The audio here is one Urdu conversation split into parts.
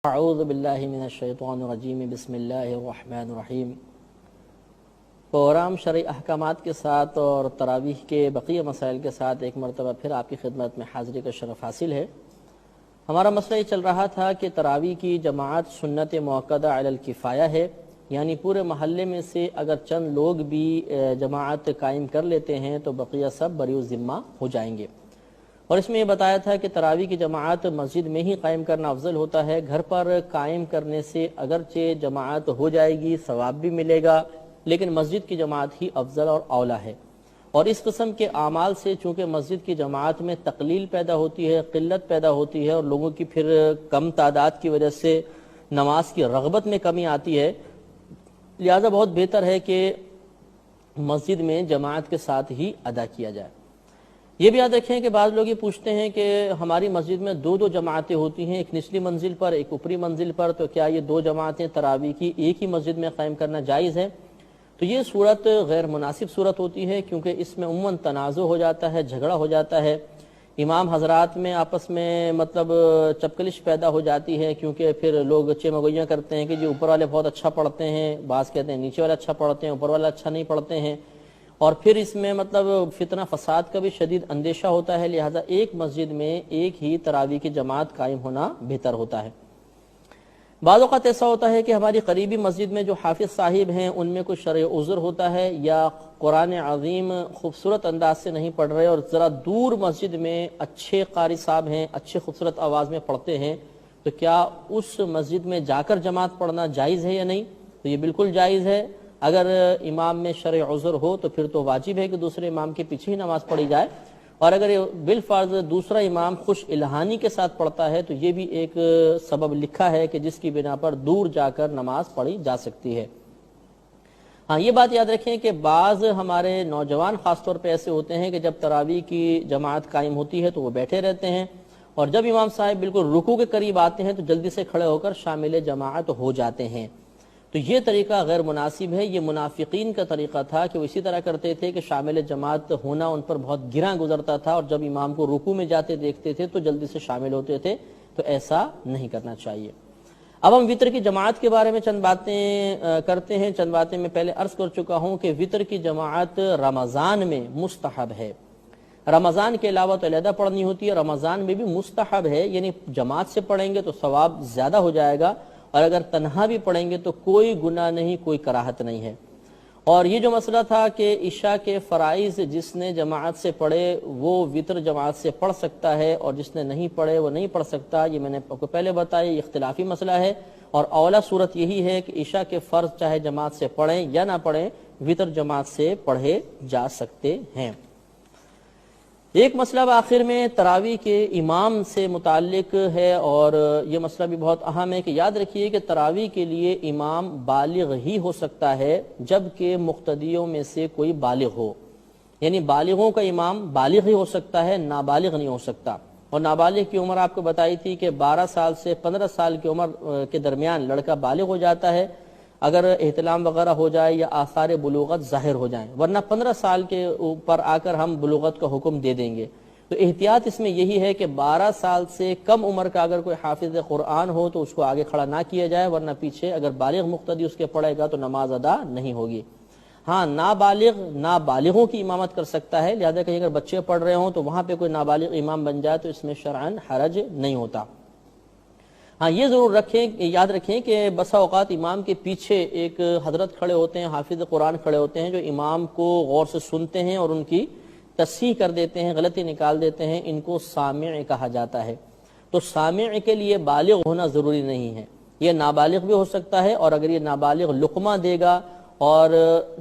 اعوذ باللہ من الشیطان الرجیم بسم اللہ الرحمن الرحیم۔ پروگرام شرعی احکامات کے ساتھ اور تراویح کے بقیہ مسائل کے ساتھ ایک مرتبہ پھر آپ کی خدمت میں حاضری کا شرف حاصل ہے۔ ہمارا مسئلہ یہ چل رہا تھا کہ تراویح کی جماعت سنت موقدہ علی الکفایہ ہے، یعنی پورے محلے میں سے اگر چند لوگ بھی جماعت قائم کر لیتے ہیں تو بقیہ سب بری الذمہ ہو جائیں گے۔ اور اس میں یہ بتایا تھا کہ تراویح کی جماعت مسجد میں ہی قائم کرنا افضل ہوتا ہے، گھر پر قائم کرنے سے اگرچہ جماعت ہو جائے گی، ثواب بھی ملے گا، لیکن مسجد کی جماعت ہی افضل اور اولیٰ ہے۔ اور اس قسم کے اعمال سے چونکہ مسجد کی جماعت میں تقلیل پیدا ہوتی ہے، قلت پیدا ہوتی ہے، اور لوگوں کی پھر کم تعداد کی وجہ سے نماز کی رغبت میں کمی آتی ہے، لہذا بہت بہتر ہے کہ مسجد میں جماعت کے ساتھ ہی ادا کیا جائے۔ یہ بھی یاد رکھیں کہ بعض لوگ یہ پوچھتے ہیں کہ ہماری مسجد میں دو جماعتیں ہوتی ہیں، ایک نچلی منزل پر ایک اوپری منزل پر، تو کیا یہ دو جماعتیں تراویح کی ایک ہی مسجد میں قائم کرنا جائز ہے؟ تو یہ صورت غیر مناسب صورت ہوتی ہے، کیونکہ اس میں عموماً تنازع ہو جاتا ہے، جھگڑا ہو جاتا ہے، امام حضرات میں آپس میں چپکلش پیدا ہو جاتی ہے، کیونکہ پھر لوگ چمگوئیاں کرتے ہیں کہ جی اوپر والے بہت اچھا پڑھتے ہیں، بعض کہتے ہیں نیچے والے اچھا پڑھتے ہیں، اوپر والے اچھا نہیں پڑھتے ہیں، اور پھر اس میں فتنہ فساد کا بھی شدید اندیشہ ہوتا ہے، لہذا ایک مسجد میں ایک ہی تراویح کی جماعت قائم ہونا بہتر ہوتا ہے۔ بعض اوقات ایسا ہوتا ہے کہ ہماری قریبی مسجد میں جو حافظ صاحب ہیں ان میں کوئی شرعی عذر ہوتا ہے، یا قرآن عظیم خوبصورت انداز سے نہیں پڑھ رہے اور ذرا دور مسجد میں اچھے قاری صاحب ہیں، اچھے خوبصورت آواز میں پڑھتے ہیں، تو کیا اس مسجد میں جا کر جماعت پڑھنا جائز ہے یا نہیں؟ تو یہ بالکل جائز ہے۔ اگر امام میں شرعی عذر ہو تو پھر تو واجب ہے کہ دوسرے امام کے پیچھے ہی نماز پڑھی جائے، اور اگر بالفرض دوسرا امام خوش الہانی کے ساتھ پڑھتا ہے تو یہ بھی ایک سبب لکھا ہے کہ جس کی بنا پر دور جا کر نماز پڑھی جا سکتی ہے۔ ہاں، یہ بات یاد رکھیں کہ بعض ہمارے نوجوان خاص طور پہ ایسے ہوتے ہیں کہ جب تراویح کی جماعت قائم ہوتی ہے تو وہ بیٹھے رہتے ہیں، اور جب امام صاحب بالکل رکوع کے قریب آتے ہیں تو جلدی سے کھڑے ہو کر شامل جماعت ہو جاتے ہیں۔ تو یہ طریقہ غیر مناسب ہے، یہ منافقین کا طریقہ تھا کہ وہ اسی طرح کرتے تھے کہ شامل جماعت ہونا ان پر بہت گراں گزرتا تھا، اور جب امام کو رکوع میں جاتے دیکھتے تھے تو جلدی سے شامل ہوتے تھے، تو ایسا نہیں کرنا چاہیے۔ اب ہم وطر کی جماعت کے بارے میں چند باتیں کرتے ہیں۔ چند باتیں میں پہلے عرض کر چکا ہوں کہ وطر کی جماعت رمضان میں مستحب ہے، رمضان کے علاوہ تو علیحدہ پڑھنی ہوتی ہے، رمضان میں بھی مستحب ہے، یعنی جماعت سے پڑھیں گے تو ثواب زیادہ ہو جائے گا، اور اگر تنہا بھی پڑھیں گے تو کوئی گناہ نہیں، کوئی کراہت نہیں ہے۔ اور یہ جو مسئلہ تھا کہ عشاء کے فرائض جس نے جماعت سے پڑھے وہ وطر جماعت سے پڑھ سکتا ہے، اور جس نے نہیں پڑھے وہ نہیں پڑھ سکتا، یہ میں نے آپ کو پہلے بتایا، یہ اختلافی مسئلہ ہے، اور اولا صورت یہی ہے کہ عشاء کے فرض چاہے جماعت سے پڑھیں یا نہ پڑھیں، وطر جماعت سے پڑھے جا سکتے ہیں۔ ایک مسئلہ آخر میں تراویح کے امام سے متعلق ہے، اور یہ مسئلہ بھی بہت اہم ہے کہ یاد رکھیے کہ تراویح کے لیے امام بالغ ہی ہو سکتا ہے جبکہ مقتدیوں میں سے کوئی بالغ ہو، یعنی بالغوں کا امام بالغ ہی ہو سکتا ہے، نابالغ نہیں ہو سکتا۔ اور نابالغ کی عمر آپ کو بتائی تھی کہ 12 سال سے 15 سال کی عمر کے درمیان لڑکا بالغ ہو جاتا ہے اگر احتلام وغیرہ ہو جائے یا آثار بلوغت ظاہر ہو جائیں، ورنہ 15 سال کے اوپر آ کر ہم بلوغت کا حکم دے دیں گے۔ تو احتیاط اس میں یہی ہے کہ 12 سال سے کم عمر کا اگر کوئی حافظ قرآن ہو تو اس کو آگے کھڑا نہ کیا جائے، ورنہ پیچھے اگر بالغ مقتدی اس کے پڑھے گا تو نماز ادا نہیں ہوگی۔ ہاں، نابالغوں کی امامت کر سکتا ہے، لہذا کہیں اگر بچے پڑھ رہے ہوں تو وہاں پہ کوئی نابالغ امام بن جائے تو اس میں شرعاً حرج نہیں ہوتا۔ ہاں، یہ ضرور یاد رکھیں کہ بسا اوقات امام کے پیچھے ایک حضرت کھڑے ہوتے ہیں، حافظ قرآن کھڑے ہوتے ہیں، جو امام کو غور سے سنتے ہیں اور ان کی تصحیح کر دیتے ہیں، غلطی نکال دیتے ہیں، ان کو سامع کہا جاتا ہے۔ تو سامع کے لیے بالغ ہونا ضروری نہیں ہے، یہ نابالغ بھی ہو سکتا ہے، اور اگر یہ نابالغ لقمہ دے گا اور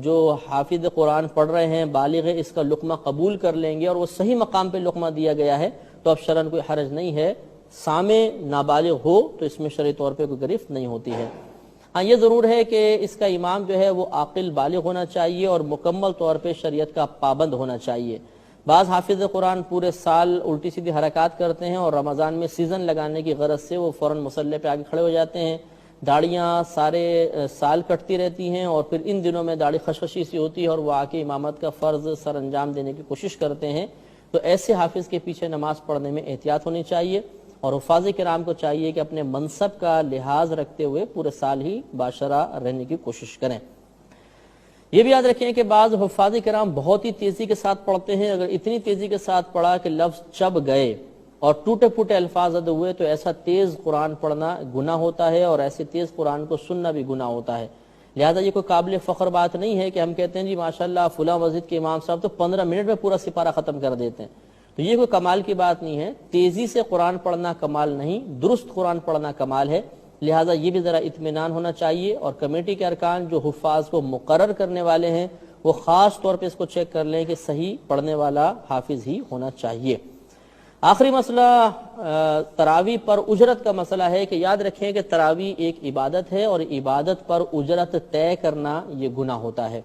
جو حافظ قرآن پڑھ رہے ہیں بالغ ہے اس کا لقمہ قبول کر لیں گے اور وہ صحیح مقام پہ لقمہ دیا گیا ہے تو اب شرعاً کوئی حرج نہیں ہے۔ سامع نابالغ ہو تو اس میں شرعی طور پہ کوئی گرفت نہیں ہوتی ہے۔ ہاں، یہ ضرور ہے کہ اس کا امام جو ہے وہ عاقل بالغ ہونا چاہیے اور مکمل طور پہ شریعت کا پابند ہونا چاہیے۔ بعض حافظ قرآن پورے سال الٹی سیدھی حرکات کرتے ہیں اور رمضان میں سیزن لگانے کی غرض سے وہ فوراً مصلی پہ آگے کھڑے ہو جاتے ہیں، داڑیاں سارے سال کٹتی رہتی ہیں، اور پھر ان دنوں میں داڑھی خشخشی سی ہوتی ہے اور وہ آ کے امامت کا فرض سر انجام دینے کی کوشش کرتے ہیں۔ تو ایسے حافظ کے پیچھے نماز پڑھنے میں احتیاط ہونی چاہیے، اور حفاظ کرام کو چاہیے کہ اپنے منصب کا لحاظ رکھتے ہوئے پورے سال ہی باشرہ رہنے کی کوشش کریں۔ یہ بھی یاد رکھیں کہ بعض حفاظ کرام بہت ہی تیزی کے ساتھ پڑھتے ہیں، اگر اتنی تیزی کے ساتھ پڑھا کہ لفظ چب گئے اور ٹوٹے پھوٹے الفاظ ادا ہوئے تو ایسا تیز قرآن پڑھنا گناہ ہوتا ہے، اور ایسے تیز قرآن کو سننا بھی گناہ ہوتا ہے۔ لہذا یہ کوئی قابل فخر بات نہیں ہے کہ ہم کہتے ہیں جی ماشاءاللہ فلاں مسجد کے امام صاحب تو 15 منٹ میں پورا سپارہ ختم کر دیتے ہیں، تو یہ کوئی کمال کی بات نہیں ہے۔ تیزی سے قرآن پڑھنا کمال نہیں، درست قرآن پڑھنا کمال ہے۔ لہذا یہ بھی ذرا اطمینان ہونا چاہیے، اور کمیٹی کے ارکان جو حفاظ کو مقرر کرنے والے ہیں وہ خاص طور پہ اس کو چیک کر لیں کہ صحیح پڑھنے والا حافظ ہی ہونا چاہیے۔ آخری مسئلہ تراویح پر اجرت کا مسئلہ ہے کہ یاد رکھیں کہ تراویح ایک عبادت ہے، اور عبادت پر اجرت طے کرنا یہ گناہ ہوتا ہے۔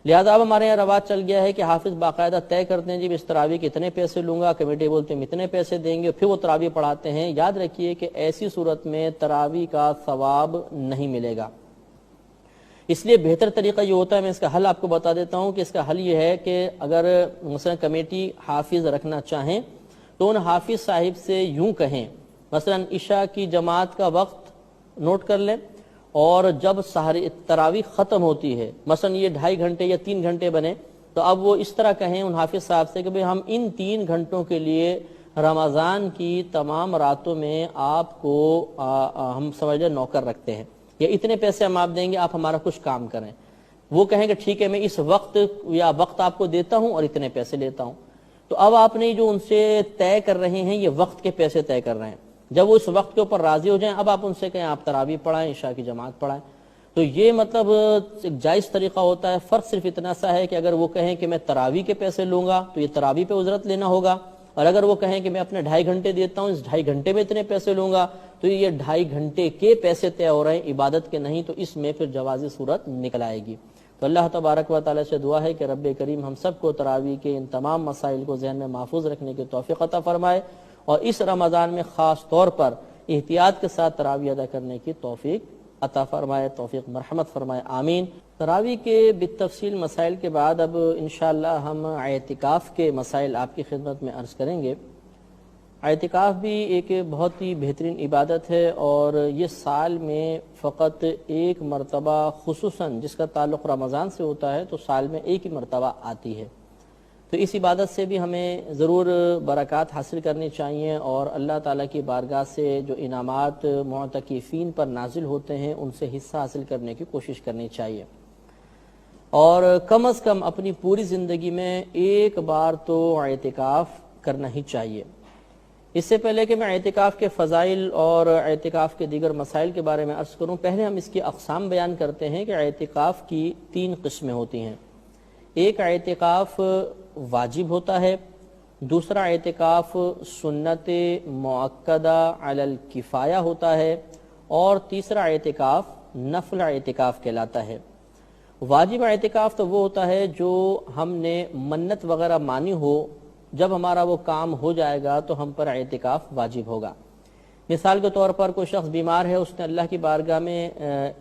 لہذا اب ہمارے یہاں رواج چل گیا ہے کہ حافظ باقاعدہ طے کرتے ہیں جی اس تراویح کے اتنے پیسے لوں گا، کمیٹی بولتے ہیں اتنے پیسے دیں گے، پھر وہ تراویح پڑھاتے ہیں۔ یاد رکھیے کہ ایسی صورت میں تراویح کا ثواب نہیں ملے گا۔ اس لیے بہتر طریقہ یہ ہوتا ہے، میں اس کا حل آپ کو بتا دیتا ہوں کہ اس کا حل یہ ہے کہ اگر مثلا کمیٹی حافظ رکھنا چاہیں تو ان حافظ صاحب سے یوں کہیں، مثلا عشاء کی جماعت کا وقت نوٹ کر لیں، اور جب تراویح ختم ہوتی ہے، مثلا یہ 2.5 گھنٹے یا 3 گھنٹے بنے، تو اب وہ اس طرح کہیں ان حافظ صاحب سے کہ ہم ان 3 گھنٹوں کے لیے رمضان کی تمام راتوں میں آپ کو ہم سمجھ لیں نوکر رکھتے ہیں، یا اتنے پیسے ہم آپ دیں گے، آپ ہمارا کچھ کام کریں۔ وہ کہیں کہ ٹھیک ہے میں اس وقت یا وقت آپ کو دیتا ہوں اور اتنے پیسے لیتا ہوں۔ تو اب آپ نے جو ان سے طے کر رہے ہیں یہ وقت کے پیسے طے کر رہے ہیں، جب وہ اس وقت کے اوپر راضی ہو جائیں اب آپ ان سے کہیں آپ تراویح پڑھائیں، عشاء کی جماعت پڑھائیں۔ تو یہ مطلب ایک جائز طریقہ ہوتا ہے۔ فرق صرف اتنا سا ہے کہ اگر وہ کہیں کہ میں تراویح کے پیسے لوں گا تو یہ تراویح پہ اجرت لینا ہوگا، اور اگر وہ کہیں کہ میں اپنے 2.5 گھنٹے دیتا ہوں، اس 2.5 گھنٹے میں اتنے پیسے لوں گا، تو یہ 2.5 گھنٹے کے پیسے طے ہو رہے ہیں، عبادت کے نہیں، تو اس میں پھر جوازی صورت نکل آئے گی۔ تو اللہ تبارک و تعالی سے دعا ہے کہ رب کریم ہم سب کو تراویح کے ان تمام مسائل کو ذہن میں محفوظ رکھنے کی توفیق عطا فرمائے، اور اس رمضان میں خاص طور پر احتیاط کے ساتھ تراویح ادا کرنے کی توفیق عطا فرمائے، توفیق مرحمت فرمائے، آمین۔ تراویح کے بالتفصیل مسائل کے بعد اب انشاءاللہ ہم اعتکاف کے مسائل آپ کی خدمت میں عرض کریں گے۔ اعتکاف بھی ایک بہت ہی بہترین عبادت ہے، اور یہ سال میں فقط ایک مرتبہ، خصوصاً جس کا تعلق رمضان سے ہوتا ہے تو سال میں ایک ہی مرتبہ آتی ہے، تو اس عبادت سے بھی ہمیں ضرور برکات حاصل کرنی چاہیے، اور اللہ تعالیٰ کی بارگاہ سے جو انعامات معتکفین پر نازل ہوتے ہیں ان سے حصہ حاصل کرنے کی کوشش کرنی چاہیے، اور کم از کم اپنی پوری زندگی میں ایک بار تو اعتکاف کرنا ہی چاہیے۔ اس سے پہلے کہ میں اعتکاف کے فضائل اور اعتکاف کے دیگر مسائل کے بارے میں عرض کروں، پہلے ہم اس کی اقسام بیان کرتے ہیں کہ اعتکاف کی 3 قسمیں ہوتی ہیں۔ ایک اعتکاف واجب ہوتا ہے، دوسرا اعتکاف سنت مؤکدہ علی الکفایہ ہوتا ہے، اور تیسرا اعتکاف نفل اعتکاف کہلاتا ہے۔ واجب اعتکاف تو وہ ہوتا ہے جو ہم نے منت وغیرہ مانی ہو، جب ہمارا وہ کام ہو جائے گا تو ہم پر اعتکاف واجب ہوگا۔ مثال کے طور پر کوئی شخص بیمار ہے، اس نے اللہ کی بارگاہ میں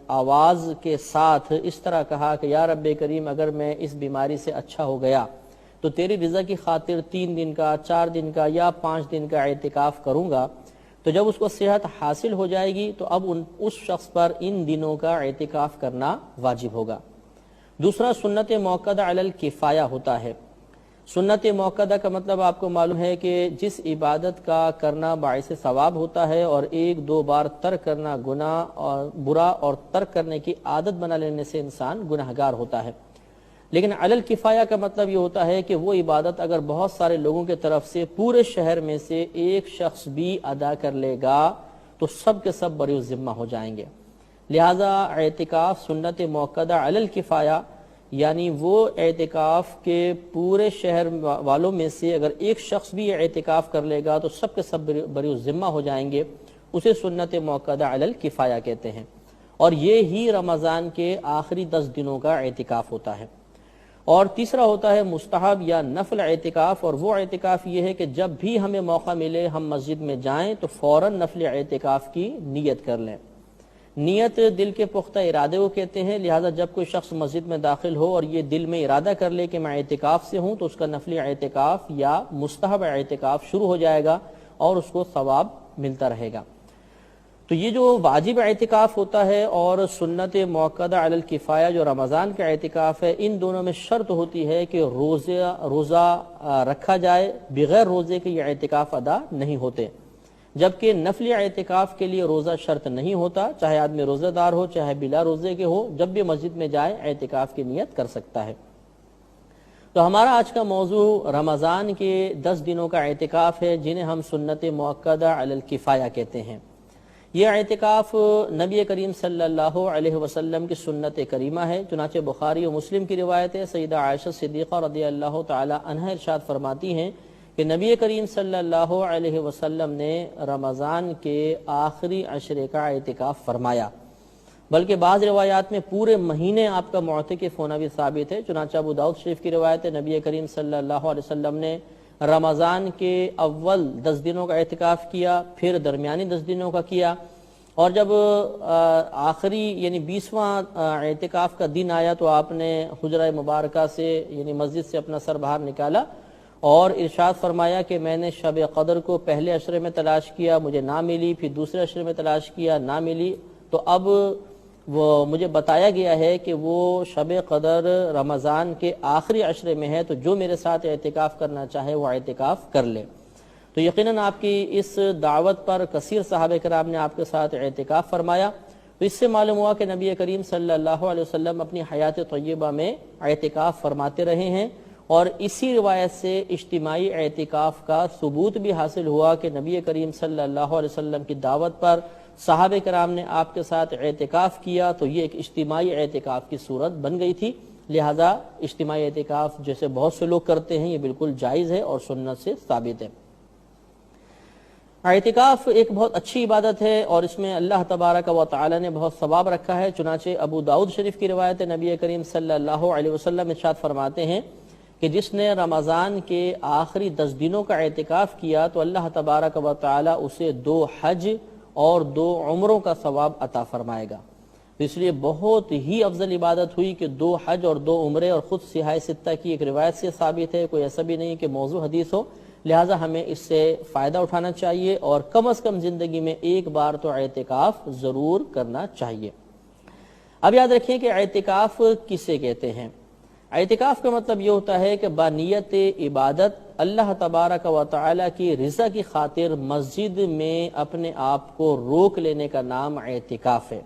آواز کے ساتھ اس طرح کہا کہ یا رب کریم اگر میں اس بیماری سے اچھا ہو گیا تو تیری رضا کی خاطر 3 دن کا، 4 دن کا یا 5 دن کا اعتکاف کروں گا، تو جب اس کو صحت حاصل ہو جائے گی تو اب اس شخص پر ان دنوں کا اعتکاف کرنا واجب ہوگا۔ دوسرا سنت موقدہ علی الکفایہ ہوتا ہے۔ سنت موقدہ کا مطلب آپ کو معلوم ہے کہ جس عبادت کا کرنا باعث ثواب ہوتا ہے اور 1-2 بار ترک کرنا گناہ اور برا، اور ترک کرنے کی عادت بنا لینے سے انسان گناہگار ہوتا ہے۔ لیکن علی الکفایہ کا مطلب یہ ہوتا ہے کہ وہ عبادت اگر بہت سارے لوگوں کی طرف سے پورے شہر میں سے ایک شخص بھی ادا کر لے گا تو سب کے سب بری ذمہ ہو جائیں گے۔ لہذا اعتکاف سنت موقدہ علی الکفایہ، یعنی وہ اعتکاف کے پورے شہر والوں میں سے اگر ایک شخص بھی اعتکاف کر لے گا تو سب کے سب بری ذمہ ہو جائیں گے، اسے سنت موقدہ علی الکفایہ کہتے ہیں، اور یہ ہی رمضان کے آخری 10 دنوں کا اعتکاف ہوتا ہے۔ اور تیسرا ہوتا ہے مستحب یا نفل اعتکاف، اور وہ اعتکاف یہ ہے کہ جب بھی ہمیں موقع ملے ہم مسجد میں جائیں تو فوراً نفل اعتکاف کی نیت کر لیں۔ نیت دل کے پختہ ارادے کو کہتے ہیں، لہذا جب کوئی شخص مسجد میں داخل ہو اور یہ دل میں ارادہ کر لے کہ میں اعتکاف سے ہوں تو اس کا نفل اعتکاف یا مستحب اعتکاف شروع ہو جائے گا اور اس کو ثواب ملتا رہے گا۔ تو یہ جو واجب اعتکاف ہوتا ہے اور سنت موقدہ علی الکفایہ جو رمضان کا اعتکاف ہے، ان دونوں میں شرط ہوتی ہے کہ روزہ رکھا جائے، بغیر روزے کے یہ اعتکاف ادا نہیں ہوتے، جبکہ نفلی اعتکاف کے لیے روزہ شرط نہیں ہوتا، چاہے آدمی روزہ دار ہو چاہے بلا روزے کے ہو، جب بھی مسجد میں جائے اعتکاف کی نیت کر سکتا ہے۔ تو ہمارا آج کا موضوع رمضان کے 10 دنوں کا اعتکاف ہے، جنہیں ہم سنت موقدہ علی الکفایہ کہتے ہیں۔ یہ اعتکاف نبی کریم صلی اللہ علیہ وسلم کی سنت کریمہ ہے، چنانچہ بخاری و مسلم کی روایت ہے، سیدہ عائشہ صدیقہ رضی اللہ تعالی عنہا ارشاد فرماتی ہیں کہ نبی کریم صلی اللہ علیہ وسلم نے رمضان کے آخری عشرے کا اعتکاف فرمایا، بلکہ بعض روایات میں پورے مہینے آپ کا معتکف ہونا بھی ثابت ہے، چنانچہ ابو داؤد شریف کی روایت ہے نبی کریم صلی اللہ علیہ وسلم نے رمضان کے اول 10 دنوں کا اعتکاف کیا، پھر درمیانی 10 دنوں کا کیا، اور جب آخری یعنی 20واں اعتکاف کا دن آیا تو آپ نے حجرہ مبارکہ سے یعنی مسجد سے اپنا سر باہر نکالا اور ارشاد فرمایا کہ میں نے شب قدر کو پہلے عشرے میں تلاش کیا، مجھے نہ ملی، پھر دوسرے عشرے میں تلاش کیا، نہ ملی، تو اب وہ مجھے بتایا گیا ہے کہ وہ شب قدر رمضان کے آخری عشرے میں ہے، تو جو میرے ساتھ اعتکاف کرنا چاہے وہ اعتکاف کر لے۔ تو یقیناً آپ کی اس دعوت پر کثیر صحابہ کرام نے آپ کے ساتھ اعتکاف فرمایا۔ تو اس سے معلوم ہوا کہ نبی کریم صلی اللہ علیہ وسلم اپنی حیات طیبہ میں اعتکاف فرماتے رہے ہیں، اور اسی روایت سے اجتماعی اعتکاف کا ثبوت بھی حاصل ہوا کہ نبی کریم صلی اللہ علیہ وسلم کی دعوت پر صحابہ کرام نے آپ کے ساتھ اعتکاف کیا، تو یہ ایک اجتماعی اعتکاف کی صورت بن گئی تھی، لہذا اجتماعی اعتکاف جیسے بہت سے لوگ کرتے ہیں یہ بالکل جائز ہے اور سنت سے ثابت ہے۔ اعتکاف ایک بہت اچھی عبادت ہے اور اس میں اللہ تبارک و تعالی نے بہت ثواب رکھا ہے، چنانچہ ابو داؤد شریف کی روایت نبی کریم صلی اللہ علیہ وسلم ارشاد فرماتے ہیں کہ جس نے رمضان کے آخری 10 دنوں کا اعتکاف کیا تو اللہ تبارک و تعالی اسے 2 حج اور 2 عمروں کا ثواب عطا فرمائے گا۔ اس لیے بہت ہی افضل عبادت ہوئی کہ 2 حج اور 2 عمرے، اور خود صحاح ستہ کی ایک روایت سے ثابت ہے، کوئی ایسا بھی نہیں کہ موضوع حدیث ہو، لہٰذا ہمیں اس سے فائدہ اٹھانا چاہیے اور کم از کم زندگی میں ایک بار تو اعتکاف ضرور کرنا چاہیے۔ اب یاد رکھیں کہ اعتکاف کسے کہتے ہیں۔ اعتکاف کا مطلب یہ ہوتا ہے کہ بانیت عبادت اللہ تبارک و تعالی کی رضا کی خاطر مسجد میں اپنے آپ کو روک لینے کا نام اعتکاف ہے۔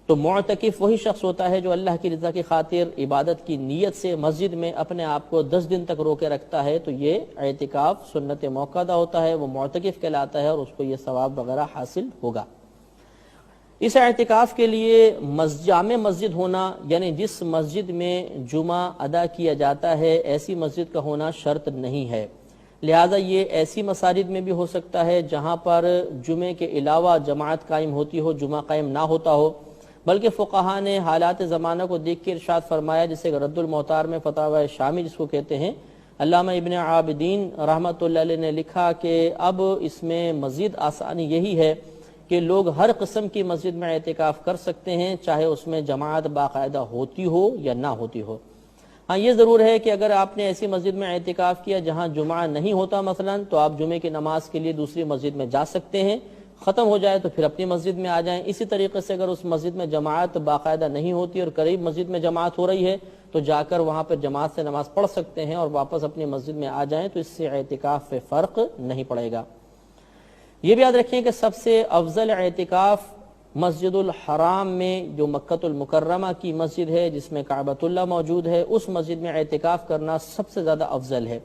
تو معتکف وہی شخص ہوتا ہے جو اللہ کی رضا کی خاطر عبادت کی نیت سے مسجد میں اپنے آپ کو 10 دن تک روکے رکھتا ہے، تو یہ اعتکاف سنت موقدہ ہوتا ہے، وہ معتکف کہلاتا ہے اور اس کو یہ ثواب وغیرہ حاصل ہوگا۔ اس اعتکاف کے لیے جامع مسجد ہونا، یعنی جس مسجد میں جمعہ ادا کیا جاتا ہے ایسی مسجد کا ہونا شرط نہیں ہے، لہذا یہ ایسی مساجد میں بھی ہو سکتا ہے جہاں پر جمعے کے علاوہ جماعت قائم ہوتی ہو، جمعہ قائم نہ ہوتا ہو، بلکہ فقہا نے حالات زمانہ کو دیکھ کے ارشاد فرمایا، جسے رد المحتار میں فتاوی شامی جس کو کہتے ہیں، علامہ ابن عابدین رحمۃ اللہ علیہ نے لکھا کہ اب اس میں مزید آسانی یہی ہے کہ لوگ ہر قسم کی مسجد میں اعتکاف کر سکتے ہیں، چاہے اس میں جماعت باقاعدہ ہوتی ہو یا نہ ہوتی ہو۔ ہاں یہ ضرور ہے کہ اگر آپ نے ایسی مسجد میں اعتکاف کیا جہاں جمعہ نہیں ہوتا مثلا، تو آپ جمعے کی نماز کے لیے دوسری مسجد میں جا سکتے ہیں، ختم ہو جائے تو پھر اپنی مسجد میں آ جائیں۔ اسی طریقے سے اگر اس مسجد میں جماعت باقاعدہ نہیں ہوتی اور قریب مسجد میں جماعت ہو رہی ہے تو جا کر وہاں پر جماعت سے نماز پڑھ سکتے ہیں اور واپس اپنی مسجد میں آ جائیں، تو اس سے اعتکاف پہ فرق نہیں پڑے گا۔ یہ بھی یاد رکھیں کہ سب سے افضل اعتکاف مسجد الحرام میں، جو مکہ المکرمہ کی مسجد ہے جس میں کعبۃ اللہ موجود ہے، اس مسجد میں اعتکاف کرنا سب سے زیادہ افضل ہے۔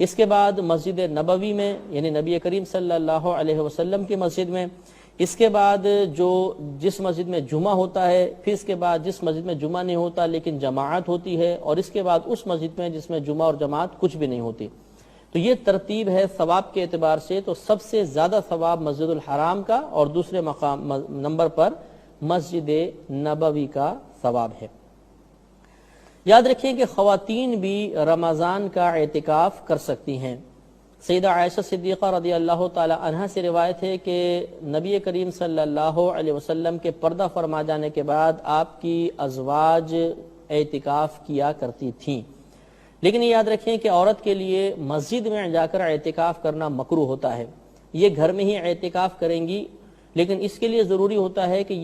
اس کے بعد مسجد نبوی میں، یعنی نبی کریم صلی اللہ علیہ وسلم کی مسجد میں، اس کے بعد جس مسجد میں جمعہ ہوتا ہے، پھر اس کے بعد جس مسجد میں جمعہ نہیں ہوتا لیکن جماعت ہوتی ہے، اور اس کے بعد اس مسجد میں جس میں جمعہ اور جماعت کچھ بھی نہیں ہوتی۔ تو یہ ترتیب ہے ثواب کے اعتبار سے، تو سب سے زیادہ ثواب مسجد الحرام کا اور دوسرے نمبر پر مسجد نبوی کا ثواب ہے۔ یاد رکھیں کہ خواتین بھی رمضان کا اعتکاف کر سکتی ہیں۔ سیدہ عائشہ صدیقہ رضی اللہ تعالی عنہا سے روایت ہے کہ نبی کریم صلی اللہ علیہ وسلم کے پردہ فرما جانے کے بعد آپ کی ازواج اعتکاف کیا کرتی تھیں، لیکن یہ یاد رکھیں کہ عورت کے لیے مسجد میں جا کر اعتکاف کرنا مکروہ ہوتا ہے، یہ گھر میں ہی اعتکاف کریں گی، لیکن اس کے لیے ضروری ہوتا ہے کہ